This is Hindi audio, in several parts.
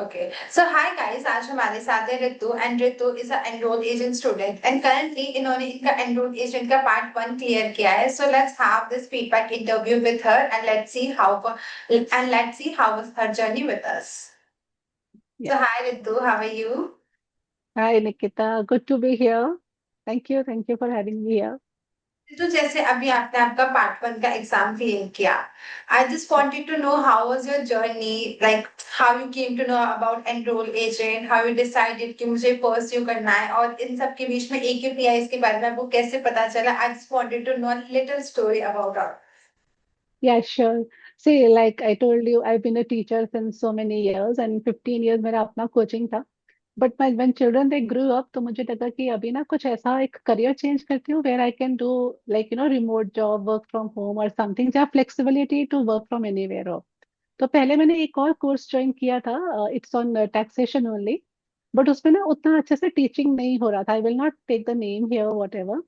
ओके सो हाय गाइस, आज हमारे साथ है Ritu and Ritu is a enrolled agent student and currently इन्होंने इनका एनरोल्ड एजेंट का पार्ट 1 क्लियर किया है. So let's have this feedback interview with her and let's see how was her journey with us. Yeah. So hi Ritu, how are you? Hi, Nikita. Good to be here. Thank you. Thank you for having me here. तो जैसे अभी आपने आपका पार्ट 1 का एग्जाम क्लियर किया, I just wanted to know how was your journey, like how you came to know about enroll agent, how you decided कि मुझे परस्यू करना है, और इन सब के बीच में AQPIs के बारे में आपको कैसे पता चला. I just wanted to know a little story about our. Yeah, sure. See, like I told you, I've been a teacher since so many years and 15 years मेरा अपना कोचिंग था. But when children they grew up, तो मुझे लगा कि अभी ना कुछ ऐसा एक करियर चेंज करती हूँ where I can do like remote job, work from home or something जहाँ flexibility to work from anywhere हो. तो पहले मैंने एक और कोर्स ज्वाइन किया था. It's on taxation only. But उसमें ना उतना अच्छे से टीचिंग नहीं हो रहा था. I will not take the name here whatever.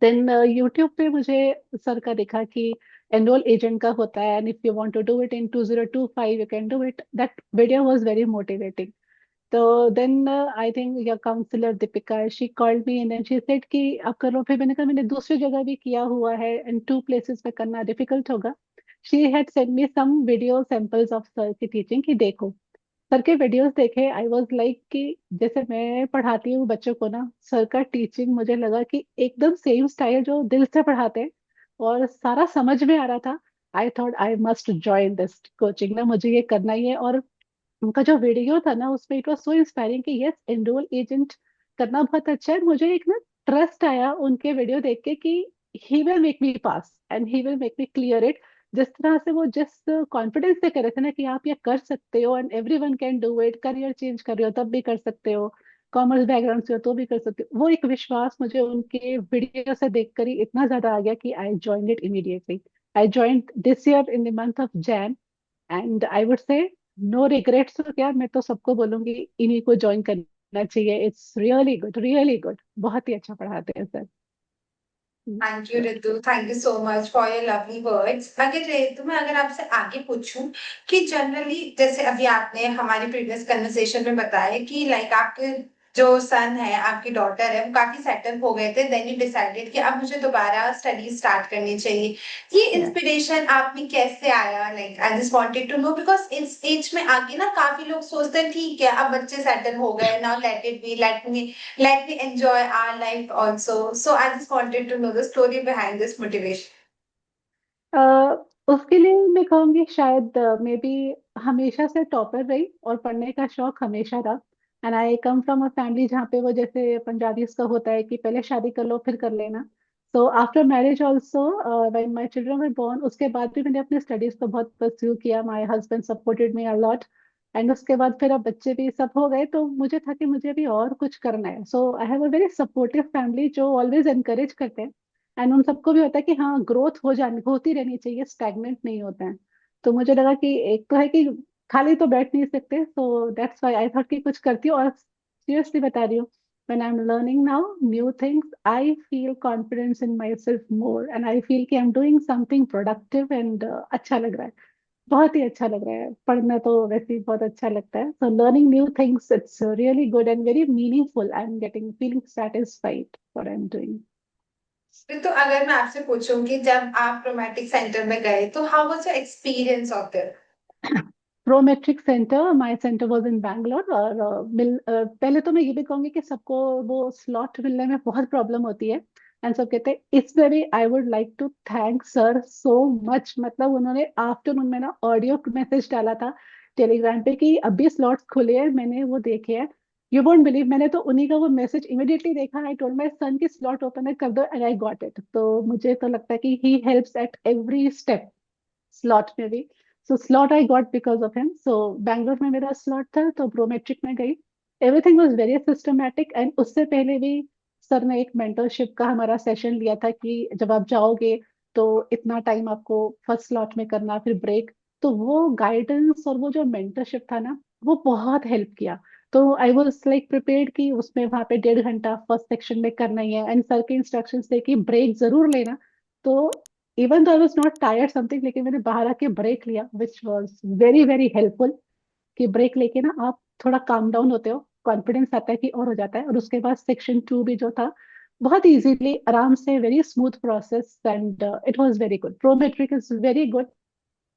Then YouTube पे मुझे सर का दिखा कि एनरोल एजेंट का होता है and if you want to do it in 2025 you can do it. That video was very motivating. तो then I think your counsellor Deepika she called me and then she said कि आप कर लो. फिर मैंने कहा मैंने दूसरी जगह भी किया हुआ है एंड टू प्लेसेस पे करना डिफिकल्ट होगा. She had send me some video samples of sir की टीचिंग कि देखो. सर के वीडियोस देखे. आई वाज लाइक कि जैसे मैं पढ़ाती हूँ बच्चों को ना, सर का टीचिंग मुझे लगा कि एकदम सेम स्टाइल जो दिल से पढ़ाते हैं और सारा समझ में आ रहा था. I thought I must join this coaching ना, मुझे ये करना ही है. और उनका जो वीडियो था ना उसमें इट वाज सो इंस्पायरिंग कि यस एनरोल एजेंट करना बहुत अच्छा है. मुझे एक ना ट्रस्ट आया उनके वीडियो देख के कि he will make me pass and he will make me clear it. जिस तरह से वो जिस कॉन्फिडेंस से कर रहे थे ना कि आप ये कर सकते हो and everyone can do it, career change कर रहे हो तब भी कर सकते हो, कॉमर्स बैकग्राउंड से हो तो भी कर सकते हो, वो एक विश्वास मुझे उनके वीडियो से देखकर ही इतना ज्यादा आ गया कि I joined it immediately. I joined this year in the month of Jan and I would say no regrets. तो क्या, मैं तो सबको बोलूंगी इन्हीं को ज्वाइन करना चाहिए. It's really good, really good. बहुत ही अच्छा पढ़ाते हैं sir. Thank you Ritu, thank you so much for your lovely words. अगर रितु, मैं अगर आपसे आगे पूछूं कि जनरली जैसे अभी आपने हमारी प्रीवियस कन्वर्सेशन में बताया कि लाइक आपके जो सन है, आपकी डॉटर है, वो काफी सेटल हो गए थे, देन यू डिसाइडेड कि अब मुझे दोबारा स्टडी स्टार्ट करनी चाहिए. ये या इंस्पिरेशन आप में कैसे आया? Like I just wanted to know because इस एज में आगे ना काफी लोग सोचते हैं ठीक है अब बच्चे सेटल हो गए, now let it be, let me enjoy our life also. So I just wanted to know the story behind this motivation. उसके लिए मैं कहूँगी शायद मे बी हमेशा से टॉपर रही और पढ़ने का शौक हमेशा रहा. And I come from a family जहाँ पे वो जैसे पंजाबी का होता है कि पहले शादी कर लो फिर कर लेना. So after marriage also when my children were born उसके बाद भी मैंने अपने स्टडीज को बहुत परस्यू किया. My husband supported me a lot. And उसके बाद फिर अब बच्चे भी सब हो गए तो मुझे था कि मुझे अभी और कुछ करना है. So I have a very supportive family जो ऑलवेज एनकरेज करते हैं. एंड उन सबको भी होता है कि हाँ ग्रोथ हो जानी होती रहनी चाहिए, स्टैग्नेंट नहीं होता है. तो मुझे लगा कि एक तो है कि खाली तो बैठ नहीं सकते. So that's why I thought कि कुछ करती हूँ. और सीरियसली बता रही हूँ, when I'm learning now new things I feel confidence in myself more and I feel कि I'm doing something productive and अच्छा लग रहा है. बहुत ही अच्छा लग रहा है. पढ़ना तो वैसे ही बहुत अच्छा लगता है. So learning new things it's really good and very meaningful. I'm getting feeling satisfied what I'm doing. तो अगर मैं आपसे पूछूं कि जब आप रोमेटिक सेंटर में गए तो how was your experience of there? Prometric center my center was in Bangalore. और पहले तो मैं ये भी कहूंगी कि सबको वो स्लॉट मिलने में बहुत प्रॉब्लम होती है. एंड सब कहते हैं इसमें भी I would like to thank sir so much. मतलब उन्होंने आफ्टरनून में ना ऑडियो मैसेज डाला था टेलीग्राम पे कि अभी स्लॉट्स खुले हैं. मैंने वो देखे हैं. यू वोंट बिलीव, मैंने तो उन्हीं का वो मैसेज इमिडिएटली देखा. आई टोल्ड माय सन की स्लॉट ओपन है कर दो एंड आई गॉट इट. तो मुझे तो लगता है कि he helps at every step slot में भी. So slot I got because of him. So Bangalore में मेरा स्लॉट था तो प्रोमेट्रिक में गई. Everything was very systematic. And उससे पहले भी सर ने एक मेंटरशिप का हमारा सेशन लिया था कि जब आप जाओगे तो इतना टाइम आपको फर्स्ट स्लॉट में करना फिर ब्रेक. तो वो गाइडेंस और वो जो मेंटरशिप था ना वो बहुत हेल्प किया. तो आई वाज लाइक प्रिपेयर्ड कि उसमें वहां पे 1.5 घंटा फर्स्ट सेक्शन में करना ही है एंड सर के इंस्ट्रक्शंस थे कि ब्रेक जरूर लेना. तो even though I was not tired something लेकिन मैंने बाहर आके ब्रेक लिया which was very very helpful कि ब्रेक लेके ना आप थोड़ा काम डाउन होते हो, कॉन्फिडेंस आता है कि और हो जाता है। और उसके बाद सेक्शन 2 भी जो था बहुत इजीली, आराम से, very smooth process, and it was very good. Prometric is very good,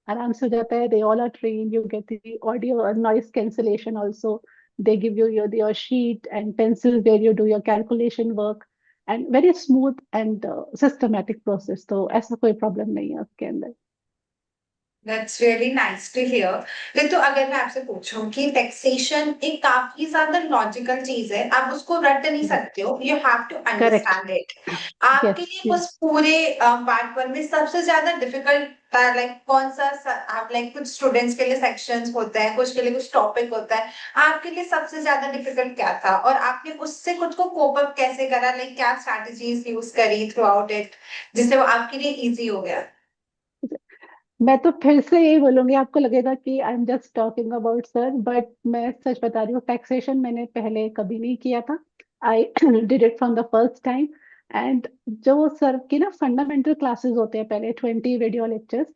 आराम से हो जाता है। They all are train, you get the audio noise cancellation also, they give you your sheet and pencil where you do your calculation work, and very smooth and systematic process, तो ऐसा कोई प्रॉब्लम नहीं है उसके अंदर। That's really nice to hear. तो अगर मैं आपसे पूछूं कि टैक्सेशन एक काफी ज्यादा लॉजिकल चीज है, आप उसको रट नहीं सकते हो, you have to correct. Understand it. आपके यस लिए यस। उस पूरे पार्ट वन में सबसे ज्यादा डिफिकल्ट लाइक कौन सा आप लाइक कुछ स्टूडेंट्स के लिए सेक्शंस होते हैं, कुछ के लिए कुछ टॉपिक होता है, आपके लिए सबसे ज्यादा डिफिकल्ट क्या था और आपने उससे खुद को कोप अप कैसे करा, लाइक क्या स्ट्रैटेजीज यूज करी थ्रू आउट इट जिससे वो आपके लिए इजी हो गया? मैं तो फिर से यही बोलूंगी, आपको लगेगा कि I am just talking about sir, but मैं सच बता रही हूँ, टैक्सेशन मैंने पहले कभी नहीं किया था। I did it from the first time. And जो सर की ना फंडामेंटल क्लासेस होते हैं, पहले 20 वीडियो लेक्चर्स,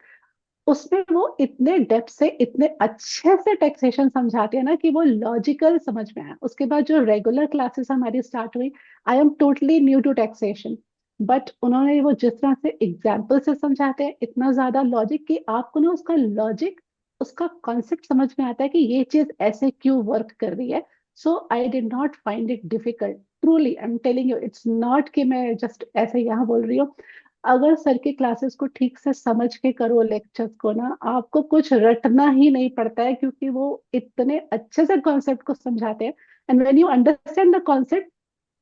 उसमें वो इतने डेप्थ से, इतने अच्छे से टैक्सेशन समझाते हैं ना कि वो लॉजिकल समझ में आया। उसके बाद जो रेगुलर क्लासेस हमारी स्टार्ट हुई, I am totally new to taxation, but उन्होंने वो जिस तरह से एग्जाम्पल से समझाते हैं, इतना ज्यादा लॉजिक कि आपको ना उसका लॉजिक, उसका कॉन्सेप्ट समझ में आता है कि ये चीज ऐसे क्यों वर्क कर रही है। So I did not find it difficult, truly I am telling you, it's not कि मैं जस्ट ऐसे यहाँ बोल रही हूँ। अगर सर की क्लासेस को ठीक से समझ के करो, लेक्चर्स को ना, आपको कुछ रटना ही नहीं पड़ता है, क्योंकि वो इतने अच्छे से कॉन्सेप्ट को समझाते हैं। And when you understand the concept,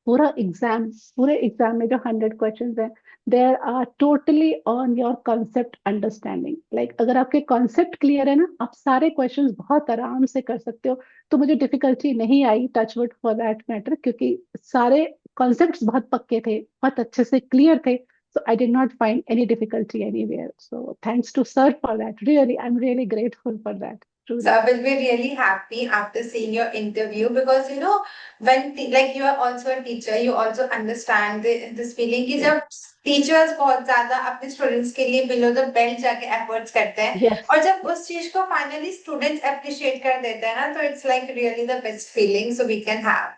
पूरा एग्जाम, पूरे एग्जाम में जो 100 क्वेश्चंस हैं, there are totally on your concept understanding. Like अगर आपके कॉन्सेप्ट क्लियर है ना, आप सारे क्वेश्चंस बहुत आराम से कर सकते हो। तो मुझे डिफिकल्टी नहीं आई, touch wood for that matter, क्योंकि सारे कॉन्सेप्ट्स बहुत पक्के थे, बहुत अच्छे से क्लियर थे। So I did not find any difficulty anywhere. So thanks to sir for that. Really, I'm really grateful for that. So Truly. I will be really happy after seeing your interview because you know when like you are also a teacher, you also understand this feeling कि Yes. जब टीचर्स बहुत ज्यादा अपने स्टूडेंट्स के लिए बिलो द बेल्ट जाके एफर्ट्स करते हैं Yes. और जब उस चीज को फाइनली स्टूडेंट्स अप्रिशिएट कर देते हैं ना, तो it's like really the best feeling so we can have.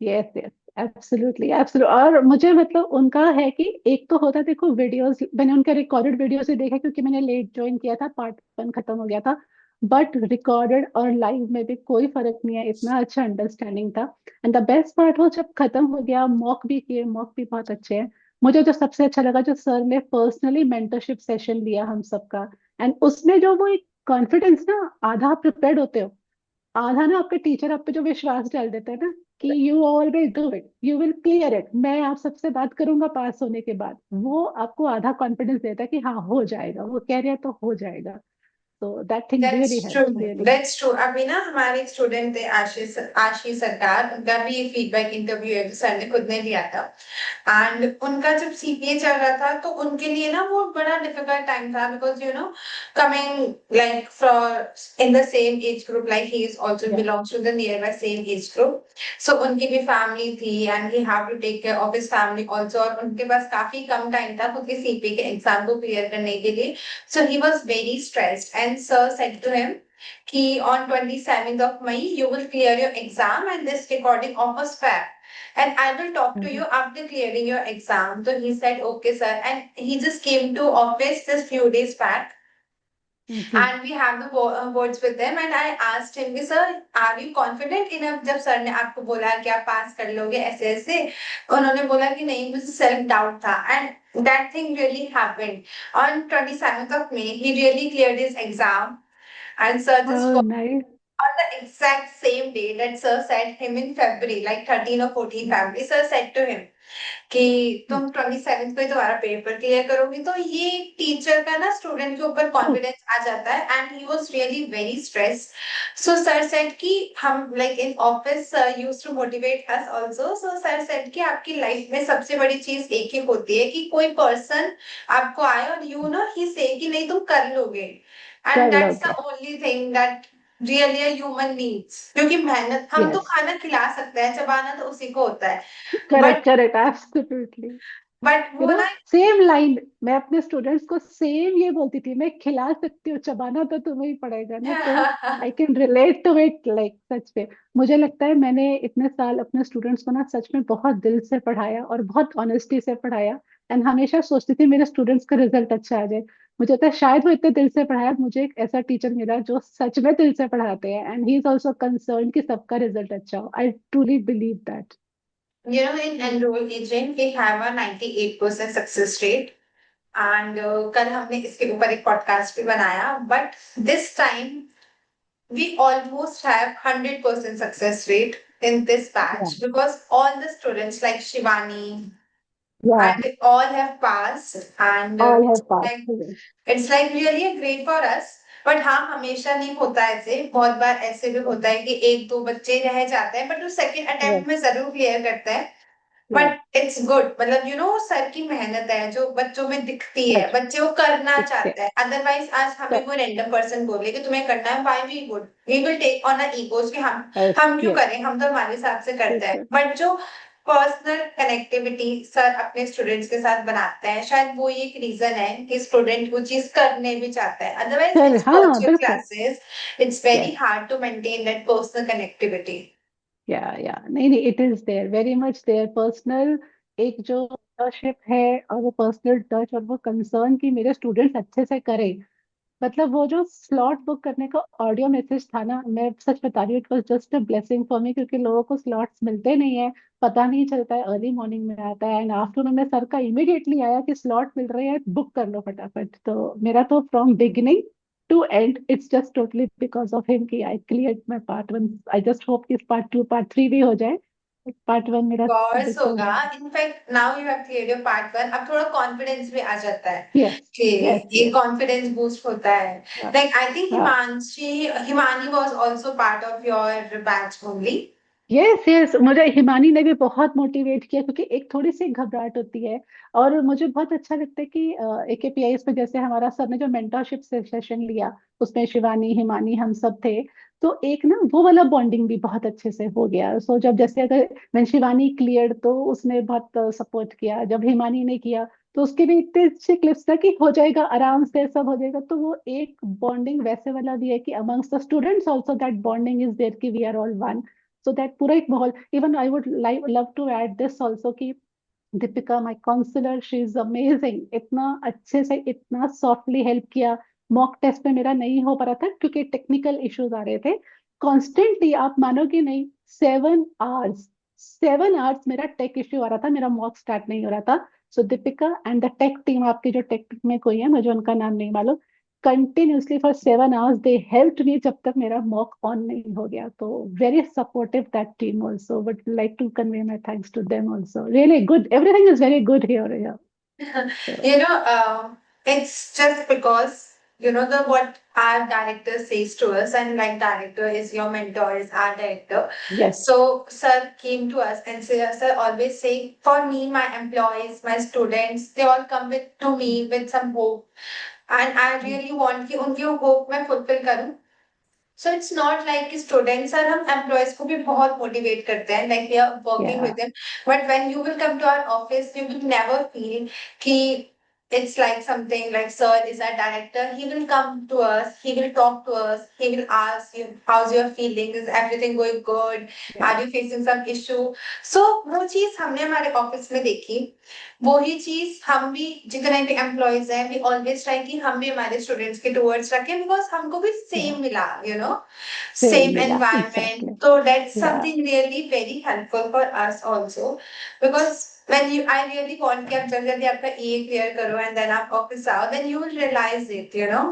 Yes yes, absolutely absolute. और मुझे मतलब उनका है कि एक तो होता, देखो वीडियोस मैंने उनके रिकॉर्डेड वीडियोस ही देखा, क्योंकि मैंने लेट ज्वाइन किया था, पार्ट 1 खत्म हो गया था। बट रिकॉर्डेड और लाइव में भी कोई फर्क नहीं है, इतना अच्छा अंडरस्टैंडिंग था। एंड द बेस्ट पार्ट हो, जब खत्म हो गया, मॉक भी किए, मॉक भी बहुत अच्छे हैं। मुझे जो सबसे अच्छा लगा, जो सर ने पर्सनली मेंटरशिप सेशन लिया हम सबका, एंड उसमें जो वो एक कॉन्फिडेंस ना, आधा प्रिपेयर्ड होते हो, आधा ना आपके टीचर आप पे जो विश्वास डाल देते हैं ना, कि you always do it, you will clear it, मैं आप सबसे बात करूंगा पास होने के बाद, वो आपको आधा कॉन्फिडेंस देता है कि हाँ हो जाएगा, वो कह रहे हैं तो हो जाएगा। तो that thing really that's true, helps, really. That's true. अभी ना हमारे एक स्टूडेंट थे आशीष, आशीष सरकार, उनका भी ये फीडबैक इंटरव्यू है जो सर ने खुद ने दिया था। एंड उनका जब सीपीए चल रहा था तो उनके लिए ना वो बड़ा डिफिकल्ट टाइम था because you know coming like from in the same age group, like he is also या belongs to the near by same age group. So उनकी भी फैमिली थी and he have to take care of his family also, और उनके पास काफी कम टाइम था खुद के सीपीए के एग्जाम को क्लियर करने के लिए। So he was very stressed, and sir said to him, "Ki on 27th of May you will clear your exam, and this recording of was fair, and I will talk to you after clearing your exam." So he said, "Okay, sir," and he just came to office just few days back, and we have the words with them, and I asked him, "Sir, are you confident enough?" जब सर ने आपको बोला कि आप पास कर लोगे ऐसे ऐसे, उन्होंने बोला कि नहीं, मुझे सेल्फ डाउट था, and that thing really happened. On 27th of May, he really cleared his exam, and sir just nice. on the exact same day that sir said him in February, like 13 or 14 February, sir said to him कि तुम 27th को ही तुम्हारा पेपर क्लियर करोगी। तो ये टीचर का ना स्टूडेंट के ऊपर कॉन्फिडेंस आ जाता है, and he was really very stress. So sir said कि हम like in office used to motivate us also. So sir said कि आपकी लाइफ में सबसे बड़ी चीज एक ही होती है कि कोई पर्सन आपको आए और यू नो ही से कि नहीं तुम कर लोगे, एंड कर दैट्स द लोगे। Only thing that really a human needs. क्योंकि मेहनत हम तो यस। खाना खिला सकते हैं, चबाना तो उसी को होता है, correct but correct, absolutely. But you वो नो ना सेम लाइन मैं अपने स्टूडेंट्स को सेम ये बोलती थी, मैं खिला सकती हूँ, चबाना तो तुम्हें ही पड़ेगा ना। तो I can relate to it, like सच में मुझे लगता है मैंने इतने साल अपने स्टूडेंट्स को ना सच में बहुत दिल से पढ़ाया और बहुत ऑनेस्टी से पढ़ाया। एंड हमेशा सोचती थी मेरे स्टूडेंट्स का रिजल्ट अच्छा आ जाए। मुझे लगता है शायद वो इतने दिल से पढ़ाया, मुझे एक ऐसा टीचर मिला जो सच में दिल से पढ़ाते हैं, and he is also concern कि सबका रिजल्ट अच्छा हो। I truly believe that. you know in enroll agent we have a 98% success rate and कल हमने इसके ऊपर एक पॉडकास्ट भी बनाया but this time we almost have 100% success rate in this या batch because all the students like Shivani या and they all have passed and all have it's like pass. it's like really a great for us but हाँ हमेशा नहीं होता ऐसे बहुत बार ऐसे भी होता है कि एक दो बच्चे रह जाते हैं बट वो सेकंड अटेम्प्ट यस में जरूर क्लियर करते हैं यस बट इट्स गुड मतलब यू नो सर की मेहनत है जो बच्चों में दिखती है सच बच्चे वो करना दिखते चाहते हैं अदरवाइज आज हमें कोई रैंडम पर्सन बोले कि तुम्हें करना है why we would we will take on a egos कि यस हम क्यों यस करें हम तो हमारे हिसाब से करते हैं बिल्कुल। बट जो पर्सनल कनेक्टिविटी सर अपने स्टूडेंट्स के साथ बनाते हैं शायद वो एक रीजन है कि स्टूडेंट वो चीज करने भी चाहता है अदरवाइज सर इट्स हाँ वर्चुअल बिल्कुल। Classes it's very yes hard to maintain that personal connectivity या नहीं नहीं, it is there, very much there, personal एक जो टचशिप है, और वो पर्सनल टच और वो कंसर्न कि मेरे स्टूडेंट्स अच्छे से करें। मतलब वो जो स्लॉट बुक करने का ऑडियो मैसेज था ना, मैं सच बता रही हूँ, it was just a blessing for me, क्योंकि लोगों को स्लॉट्स मिलते नहीं है, पता नहीं चलता है, अर्ली मॉर्निंग में आता है एंड आफ्टरनून में सर का इमीडिएटली आया कि स्लॉट मिल रहे हैं, बुक कर लो फटाफट। तो मेरा तो from beginning to end it's just totally because of him कि I cleared my part 1। I just hope कि पार्ट 2 पार्ट 3 भी हो जाए। पार्ट 1 मेरा कोर्स बिल्कुल। होगा in fact now you have cleared your part 1 अब थोड़ा कॉन्फिडेंस भी आ जाता है यस कि यस ये यस। कॉन्फिडेंस बूस्ट होता है लाइक आई थिंक हाँ Himani was also part of your batch only yes yes, मुझे हिमानी ने भी बहुत मोटिवेट किया, क्योंकि एक थोड़ी सी घबराहट होती है। और मुझे बहुत अच्छा लगता है कि AKPIS में जैसे हमारा सर ने जो मेंटरशिप सेशन लिया, उसमें शिवानी हिमानी हम सब थे। तो एक ना वो वाला बॉन्डिंग भी बहुत अच्छे से हो गया। सो जब जैसे अगर मैं शिवानी क्लियर तो उसने बहुत सपोर्ट किया, जब हिमानी ने किया तो उसके भी इतने अच्छे क्लिप्स था कि हो जाएगा आराम से, सब हो जाएगा। तो वो एक बॉन्डिंग वैसे वाला भी है कि amongst the students also that bonding is there कि we are all one. So that पूरा एक माहौल, even I would like love to add this also कि Deepika my counsellor, she is amazing, इतना अच्छे से इतना सॉफ्टली हेल्प किया। मॉक टेस्ट में मेरा नहीं हो पा रहा था क्योंकि टेक्निकल इश्यूज आ रहे थे कॉन्स्टेंटली, आप मानोगे नहीं, 7 आवर्स, 7 आवर्स मेरा टेक इश्यू आ रहा था, मेरा मॉक स्टार्ट नहीं हो रहा था। So Deepika and the tech team, आपकी जो टेक में कोई है, मुझे उनका नाम नहीं मालूम, continuously for 7 hours they helped me जब तक मेरा मॉक ऑन नहीं हो गया। तो very supportive that team also, but like to convey my thanks to them also, really good, everything is very good here. So you know it's just because you know the what our director says to us and like director is your mentor is our director yes, so sir came to us and sir always saying for me my employees my students they all come with to me with some hope and I really want कि उनकी hope मैं fulfill करूँ so it's not like कि students और हम employees को भी बहुत motivate करते हैं like we are working with yeah, them but when you will come to our office you will never feel कि it's like something like sir is our director he will come to us he will talk to us he will ask you how's your feeling is everything going good yeah, are you facing some issue so वो चीज हमने हमारे ऑफिस में देखी वही चीज हम भी जितने भी एम्प्लॉयज हैं वी ऑलवेज ट्राई कि हम भी हमारे स्टूडेंट्स के टुवर्ड्स रखें बिकॉज हमको भी yeah, सेम मिला you know same same Mila, environment exactly, so that's yeah, something really very helpful for us also because when you I really want कि आप जल्दी जल्दी आपका EA क्लियर करो and then आप ऑफिस आओ then you will realize it you know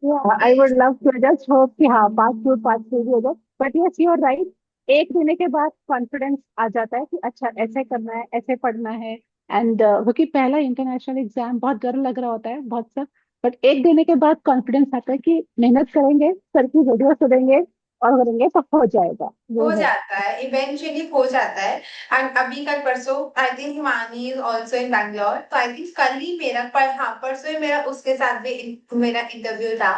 yeah, I would love to just hope कि हाँ पास 2 पास 3 भी हो जाए, but yes you are right, एक देने के बाद कॉन्फिडेंस आ जाता है कि अच्छा ऐसे करना है, ऐसे पढ़ना है। एंड क्योंकि पहला इंटरनेशनल एग्जाम बहुत डर लग रहा होता है बहुत सब, बट एक देने के बाद कॉन्फिडेंस आता है कि मेहनत करेंगे, सर की वीडियो सुनेंगे, और करेंगे तो हो जाएगा, वो हो है। जाता है, इवेंचुअली हो जाता है। एंड अभी कल परसों I think Himani is also in Bangalore, तो आई थिंक कल ही मेरा पर हाँ परसों ही मेरा उसके साथ भी मेरा इंटरव्यू था।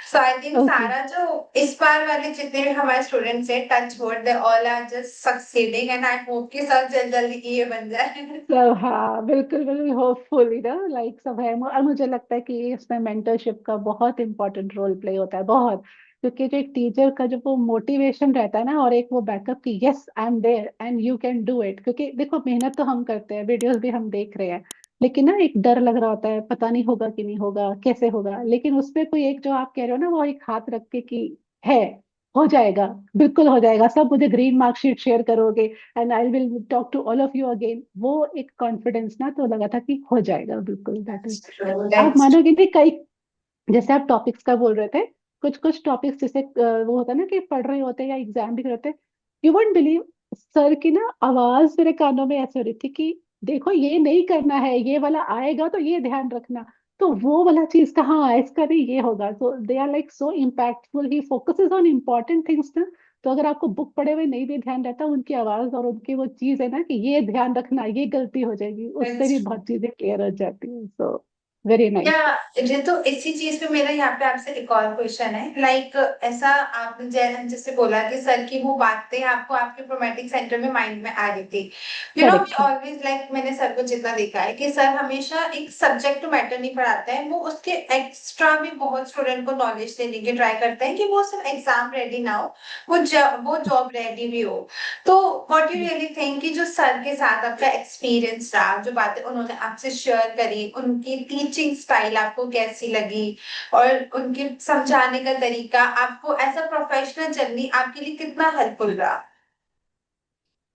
सो आई थिंक ओके। सारा जो इस बार वाले जितने भी हमारे स्टूडेंट्स हैं, touch wood, they all are just succeeding and I hope कि सब जल्दी जल्दी ये बन जाए। सब, हाँ बिल्कुल बिल्कुल, होपफुली ना, लाइक सब है। और मुझे लगता है कि इसमें मेंटरशिप का बहुत इंपॉर्टेंट रोल प्ले होता है, बहुत। क्योंकि जो एक टीचर का जो वो मोटिवेशन रहता है ना, और एक वो बैकअप की yes I am there and you can do it. क्योंकि देखो, मेहनत तो हम करते हैं, वीडियोस भी हम देख रहे हैं, लेकिन ना एक डर लग रहा होता है, पता नहीं होगा कि नहीं होगा, कैसे होगा। लेकिन उसमें कोई एक, जो आप कह रहे हो ना, वो एक हाथ रख के कि है, हो जाएगा, बिल्कुल हो जाएगा, सब मुझे ग्रीन मार्कशीट शेयर करोगे and I will talk to all of you again, वो एक कॉन्फिडेंस ना, तो लगा था कि हो जाएगा बिल्कुल, दैट इज। That's true, आप that's मानोगे नहीं, कई, जैसे आप टॉपिक्स का बोल रहे थे, कुछ कुछ टॉपिक्स जैसे वो होता है ना कि पढ़ रहे होते हैं या एग्जाम भी कर रहे थे, यू वोंट बिलीव, सर की ना आवाज मेरे कानों में ऐसे हो रही थी कि देखो ये नहीं करना है, ये वाला आएगा तो ये ध्यान रखना। तो वो वाला चीज का, हाँ इसका भी ये होगा, so they are like so impactful, he focuses on important things ना। तो अगर आपको बुक पढ़े हुए नहीं भी ध्यान रहता, उनकी आवाज और उनकी वो चीज है ना कि ये ध्यान रखना, ये गलती हो जाएगी, उससे भी true. बहुत चीजें क्लियर हो जाती है। So very nice. या ये तो इसी चीज पे मेरा यहाँ पे आपसे एक और क्वेश्चन है, लाइक ऐसा आपने जैसे बोला कि सर की वो बातें आपको आपके प्रोमेटिक सेंटर में माइंड में आ रही थी। You know we correct. Always like, मैंने सर को जितना देखा है कि सर हमेशा एक सब्जेक्ट टू मैटर नहीं पढ़ाते हैं, वो उसके एक्स्ट्रा भी बहुत स्टूडेंट को नॉलेज देने की ट्राई करते हैं कि वो सिर्फ एग्जाम रेडी ना हो, वो जॉब रेडी भी हो। तो व्हाट यू रियली थिंक कि जो सर के साथ आपका एक्सपीरियंस रहा, जो बातें उन्होंने आपसे शेयर करी, उनकी टीचिंग स्टाइल आपको कैसी लगी, और उनके समझाने का तरीका आपको एज अ प्रोफेशनल जर्नी आपके लिए कितना हेल्पफुल रहा?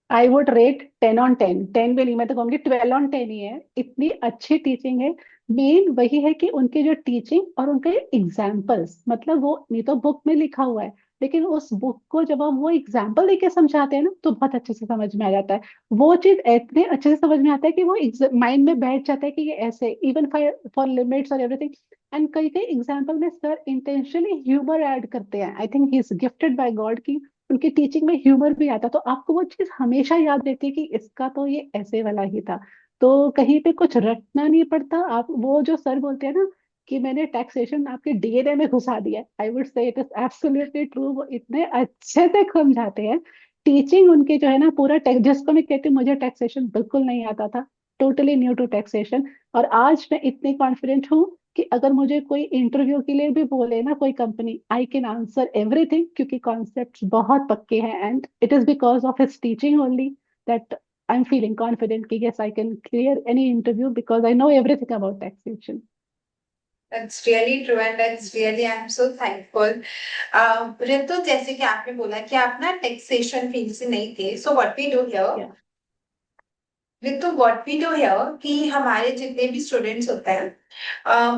आई वुड रेट 10 on 10, 10 भी नहीं, मैं तो कहूंगी 12 on 10 ही है, इतनी अच्छी टीचिंग है। मेन वही है कि उनकी जो टीचिंग और उनके एग्जाम्पल्स, मतलब वो नहीं तो बुक में लिखा हुआ है, लेकिन उस बुक को जब हम वो एग्जाम्पल देके समझाते हैं ना, तो बहुत अच्छे से समझ में आ जाता है। वो चीज इतने अच्छे से समझ में आता है कि वो माइंड में बैठ जाता है कि ये ऐसे, इवन फॉर फॉर लिमिट्स और एवरीथिंग। एंड कई कई एग्जाम्पल में सर इंटेंशनली ह्यूमर ऐड करते हैं, I think he is gifted bye God की उनकी टीचिंग में ह्यूमर भी आता, तो आपको वो चीज हमेशा याद रहती है कि इसका तो ये ऐसे वाला ही था। तो कहीं पे कुछ रटना नहीं पड़ता। आप वो जो सर बोलते हैं ना कि मैंने टैक्सेशन आपके डीएनए में घुसा दिया, आई वुड से इट इज एब्सोल्युटली ट्रू। वो इतने अच्छे से समझाते हैं। टीचिंग उनके जो है ना, पूरा जिसको मैं कहती हूँ, मुझे टैक्सेशन बिल्कुल नहीं आता था, टोटली न्यू टू टैक्सेशन। और आज मैं इतनी कॉन्फिडेंट हूँ कि अगर मुझे कोई इंटरव्यू के लिए भी बोले ना कोई company, I can answer everything, क्योंकि कॉन्सेप्ट्स बहुत पक्के हैं। And it is because of his teaching only that I am feeling confident कि yes I can clear any interview, because I know everything about taxation. That's really true and that's really I'm so thankful. Ritu, जैसे कि आपने बोला कि आप ना टैक्सेशन फील्ड से नहीं थे, so what we do here, या Ritu what we do here कि हमारे जितने भी स्टूडेंट्स होते हैं,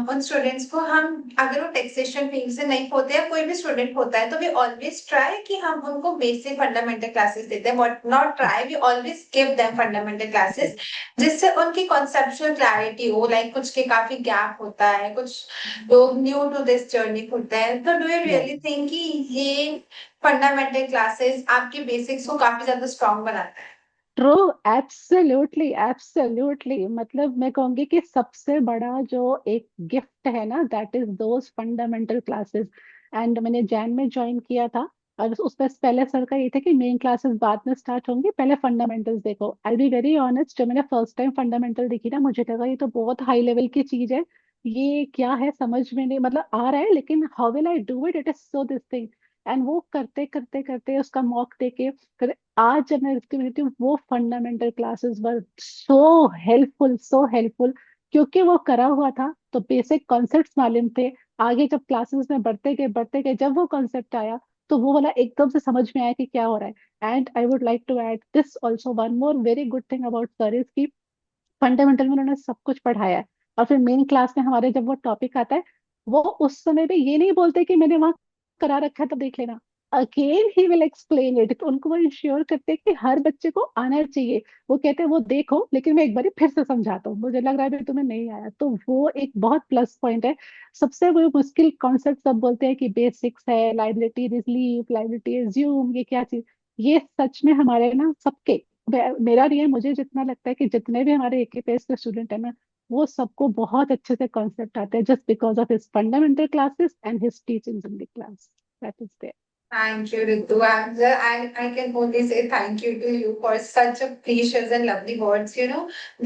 उन स्टूडेंट्स को हम, अगर वो टैक्सेशन फील्ड से नहीं होते हैं, कोई भी स्टूडेंट होता है, तो वी ऑलवेज ट्राई कि हम उनको बेसिक फंडामेंटल क्लासेस देते हैं, but not try, we always give them fundamental classes, जिससे उनकी कॉन्सेप्चुअल क्लैरिटी हो। लाइक कुछ के काफी गैप होता है, कुछ लोग न्यू टू दिस जर्नी होते हैं, तो डू यू या रियली थिंक कि ये फंडामेंटल क्लासेस आपके बेसिक्स को काफी ज्यादा स्ट्रॉन्ग बनाता है? True, absolutely absolutely. मतलब मैं कहूंगी कि सबसे बड़ा जो एक गिफ्ट है ना, that is those fundamental classes. And मैंने जैन में ज्वाइन किया था, और उसमें पहले सर का ये था कि मेन क्लासेस बाद में स्टार्ट होंगी, पहले फंडामेंटल्स देखो। आई बी वेरी ऑनेस्ट, जब मैंने फर्स्ट टाइम फंडामेंटल देखी ना, मुझे लगा ये तो बहुत हाई लेवल की चीज है, ये क्या है समझ में नहीं, मतलब आ रहा है लेकिन how will I do it, it is so this thing. And वो करते करते करते उसका मॉक देके, आज जब मैं इसकी मिलती हूँ, वो फंडामेंटल क्लासेस वर सो हेल्पफुल, सो हेल्पफुल। क्योंकि वो करा हुआ था, तो बेसिक कॉन्सेप्ट्स मालूम थे। आगे जब क्लासेस में बढ़ते गए, जब वो कॉन्सेप्ट आया, तो वो वाला एकदम से समझ में आया कि क्या हो रहा है। And I would like to add this also, one more very good thing about sir is की फंडामेंटल में उन्होंने सब कुछ पढ़ाया है। और फिर मेन क्लास में हमारे जब वो टॉपिक आता है, वो उस समय भी ये नहीं बोलते कि मैंने वहां करा रखा है तो देख लेना। Again he will explain it. उनको वो इंश्योर करते हैं कि हर बच्चे को आना चाहिए। वो कहते हैं वो देखो, लेकिन मैं एक बार फिर से समझाता हूँ, मुझे लग रहा है अभी तुम्हें नहीं आया। तो वो एक बहुत प्लस पॉइंट है। सबसे वो मुश्किल कॉन्सेप्ट सब बोलते हैं कि बेसिक्स है, लाइबिलिटी रिलीफ, लाइबिलिटी एज्यूम, ये क्या चीज। ये सच में हमारे ना सबके, मेरा नहीं है, मुझे जितना लगता है कि जितने भी हमारे एकेपीएस के स्टूडेंट है ना, वो सबको बहुत अच्छे से कॉन्सेप्ट आते हैं, just because of his fundamental classes and his teachings in the class. That is there. Thank you, Ritu. I can only say thank you to you for such a precious and lovely words.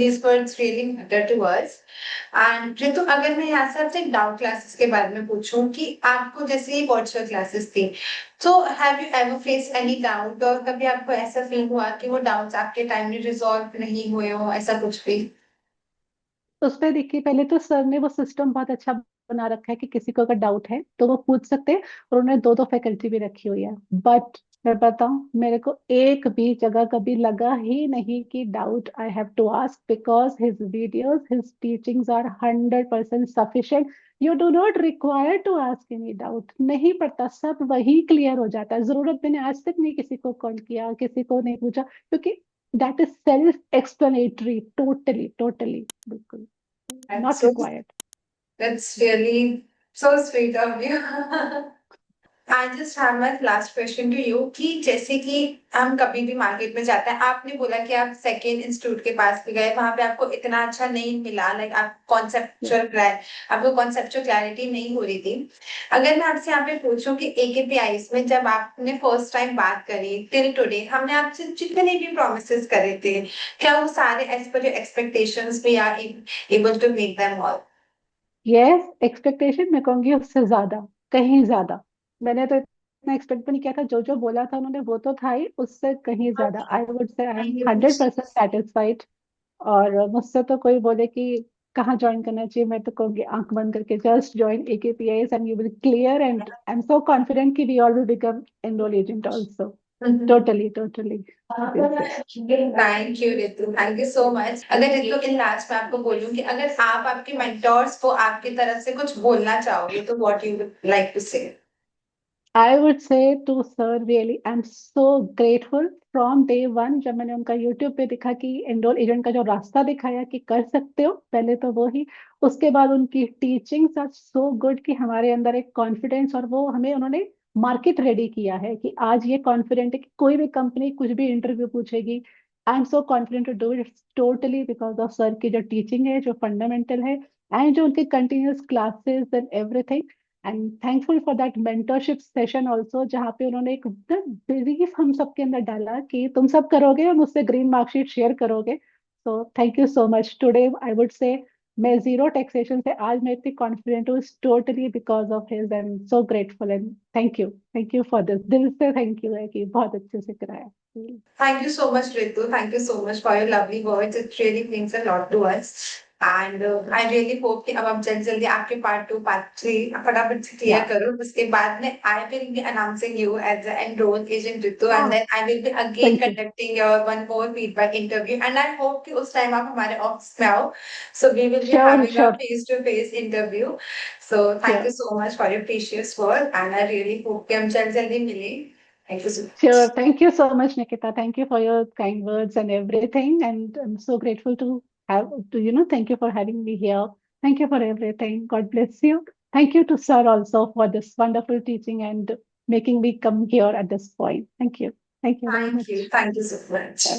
These words really matter to us. And Ritu, अगर मैं यहाँ से आपसे डाउट क्लासेस के बारे में पूछूं कि आपको जैसे ये वर्चुअल क्लासेस थी, तो have you ever face any doubt, और कभी आपको ऐसा फील हुआ कि वो डाउट्स आपके टाइम में रिजॉल्व नहीं हुए हो, ऐसा कुछ भी? तो उसपे देखिए, पहले तो सर ने वो सिस्टम बहुत अच्छा बना रखा है कि किसी को अगर डाउट है तो वो पूछ सकते हैं, और उन्होंने दो दो फैकल्टी भी रखी हुई है। बट मैं बताऊं, मेरे को एक भी जगह कभी लगा ही नहीं कि doubt I have to ask, because his videos, his teachings are 100% sufficient. You do not require to ask any doubt, नहीं पड़ता, सब वही क्लियर हो जाता है। जरूरत मैंने आज तक नहीं किसी को कॉल किया, किसी को नहीं पूछा, क्योंकि that is self explanatory, totally totally, बिल्कुल That's not so, required. that's really so sweet of you. I just have my last question to you कि जैसे कि हम कभी भी मार्केट में जाते हैं, आपने बोला कि आप सेकेंड इंस्टीट्यूट के पास भी गए, वहां पे आपको इतना अच्छा नहीं मिला, लाइक आप Yes. कॉन्सेप्चुअल आपको कॉन्सेप्चुअल क्लैरिटी नहीं हो रही थी। अगर मैं आपसे यहाँ पे पूछूं कि एकेपीआईज में जब आपने फर्स्ट टाइम बात करी टिल टुडे, हमने आपसे जितने भी प्रोमिस करे थे, क्या वो सारे as per your expectations we are able to make them all? Yes, expectation मैं कहूंगी उससे ज्यादा, कहीं ज्यादा। मैंने तो इतना एक्सपेक्ट भी नहीं किया था, जो जो बोला था उन्होंने वो तो था ही, उससे कहीं ज्यादा। आई वुड से आई एम 100% सेटिस्फाइड। और मुझसे तो कोई बोले कि कहाँ ज्वाइन करना चाहिए, मैं तो कहूंगी आंख बंद करके just join AKPIS and you will clear, and I am so confident कि we all will become enrol agent also. Totally totally. Thank you Ritu, thank you so much. अगर रितु इन लास्ट में आपको बोलूं कि अगर आप आपके मेंटोर्स को आपकी तरफ से कुछ बोलना चाहोगे, तो what you would like to say? I would say to sir, really I am so grateful from day one, जब मैंने उनका यूट्यूब पे देखा कि एनरोल एजेंट का जो रास्ता दिखाया कि कर सकते हो, पहले तो वो ही। उसके बाद उनकी टीचिंग्स आर सो गुड कि हमारे अंदर एक कॉन्फिडेंस, और वो हमें उन्होंने मार्केट रेडी किया है कि आज ये कॉन्फिडेंट है कि कोई भी कंपनी कुछ भी इंटरव्यू पूछेगी, I am so confident to do it totally because of sir की जो टीचिंग है, जो फंडामेंटल है, एंड जो उनके continuous classes and everything. And thankful for that mentorship session also, जहाँ पे उन्होंने एक बिलीफ हम सबके अंदर डाला कि तुम सब करोगे और मुझसे ग्रीन मार्कशीट शेयर करोगे। So thank you so much. Today I would से मैं जीरो टैक्सेशन से आज मैं इतनी कॉन्फिडेंट हूँ, totally because of his. I am so grateful and thank you for this, दिल से थैंक यू है कि बहुत अच्छे से कराया। Thank you so much, Ritu. Thank you so much for your lovely words. It really means a lot to us. And I really hope कि अब आप जल्दी जल्दी आपके पार्ट 2 पार्ट 3 फटाफट से क्लियर या करो। उसके बाद में I will be announcing you as the enrolled agent Ritu, and then I will be again thank you. conducting your one more feedback interview. And I hope कि उस टाइम आप हमारे ऑफिस में आओ. So we will be sure having a sure face-to-face interview. So thank sure you so much for your precious word, and I really hope कि हम जल्दी जल्दी मिलें. Thank you so much. Sure. Thank you so much, Nikita. Thank you for your kind words and everything. And I'm so grateful to thank you for having me here. Thank you for everything. God bless you. Thank you to Sir also for this wonderful teaching and making me come here at this point. Thank you. Thank you very Thank you. much. Thank you so much.